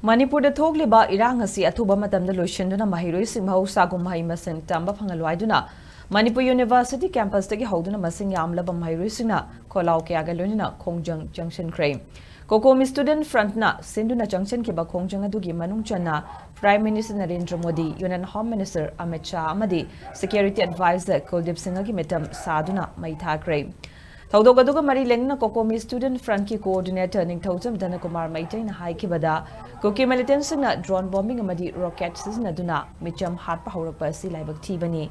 Manipur thokliba Erang asi athuba matamda loisinduna maheiroi sing Mahousagum Mahei masing Tamba Phanghallu Haiduna Manipur University Campus Tagi Haiduna masing yamlaba maheiroi singna kholau kyaga loinina Khongjang Changsinkhre Kokomi Student Front na sinduna Changsinkhre Khongjang adugi manung channa Prime Minister Narendra Modi Union Home Minister Amit Shah amadi Security Advisor Kuldip Singh gi metam saduna mai thakre Thaudogaduga Mari Lengna Kokomi Student Front ki coordinator Ning Thaucham Dana Kumar Maitain Haikibada Kuki militants na drone bombing amadi rocket siznaduna micham hatpa haurapa si laibak thibani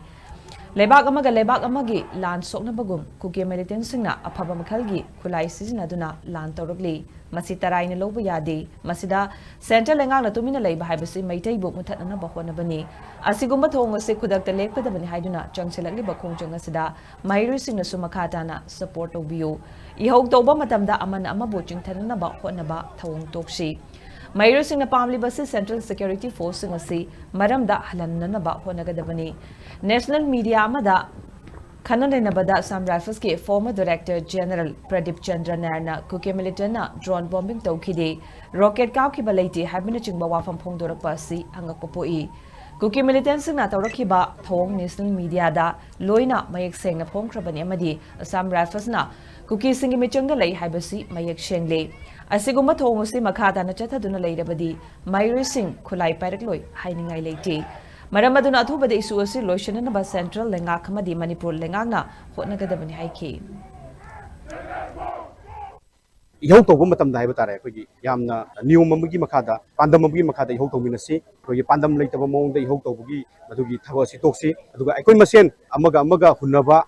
Lebak amagi lan sokna bagum kuki militants na aphaba makhalgi khulai siznaduna lan tawragli masi taraina lobu yadi masida center lengang na tumina leiba haibasi maitai bu muthatna bahwana bani asigumba thong ase khudakta lekpada bani haiduna changselagli bakhongjang asida maheiroi singna sumakata na support obiu ihok toba matamda aman amabu chingthanna ba hona ba thawong tokshi Maheiroi singna pamli basi Central Security Force ngasi maramda halanna ba honagadabani National Media amada Kananabada Sam Rifles ke former Director General Pradip Chandra Nairna kuke militana drone bombing tawkide rocket kaw ki balaiti habina chingba wafam phongdora pasi hangakpopoi kuki militant singna tawrakhiba thong National Media da loina mayek sengna phongkrabani amadi Sam Rifles na kuki singi michanga lei haibasi mayek shengle Asigumba thong si makhada na chathaduna leirabadi maheiroi sing khulai pairekloi hainingai leite Maramaduna athubada isu asi loisinduna ba Central lengak amadi Manipur lengakna hotnagadabani haiki ihau tawba matamda haiba tare akhoi yamna niyom amagi makhada pandam amagi makhada ihau tawminasi akhoi pandam leitaba mawngda ihau tawbugi madugi thaba si toksi aduga akhoi masen amaga hunaba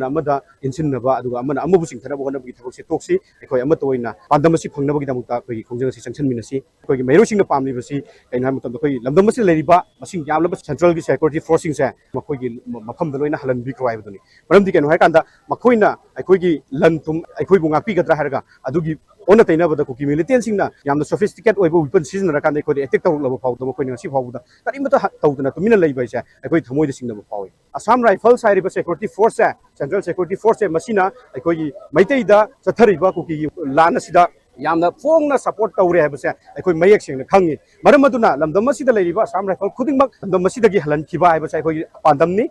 amada insinnaba aduga amabu singthanaba honabagi thaba si toksi akhoi amata oina pandam asi phangnabagi damukta akhoi khongjang asi changsanminasi akhoi maheiroi singna pamli basi kaina matamda akhoi lamdam asi leiriba masing yamlaba central gi security forcing se makhoi gi mafamda loina halan bi kroi baduni maramdi kaino haikanda makhoina akhoi gi lantum akhoi bu ngakpi gadra haraga adugi ona taina bada kuki militant singna yamna sophisticated oibo weapon season rakanda akhoi attack tawlaba fawda makhoi ngasi fawda tarimata tawduna tumina leiba ise akhoi thamoida singna fawi Assam Rifle sairiba security force Central Security Force masina akhoi maiteida chathariba kuki lana sida yamna phongna support tawre habase akhoi mayek singna khangi maramaduna lamdam masida leiriba Assam Rifle khudingmak lamdam masida gi halan khiba habase akhoi pandamni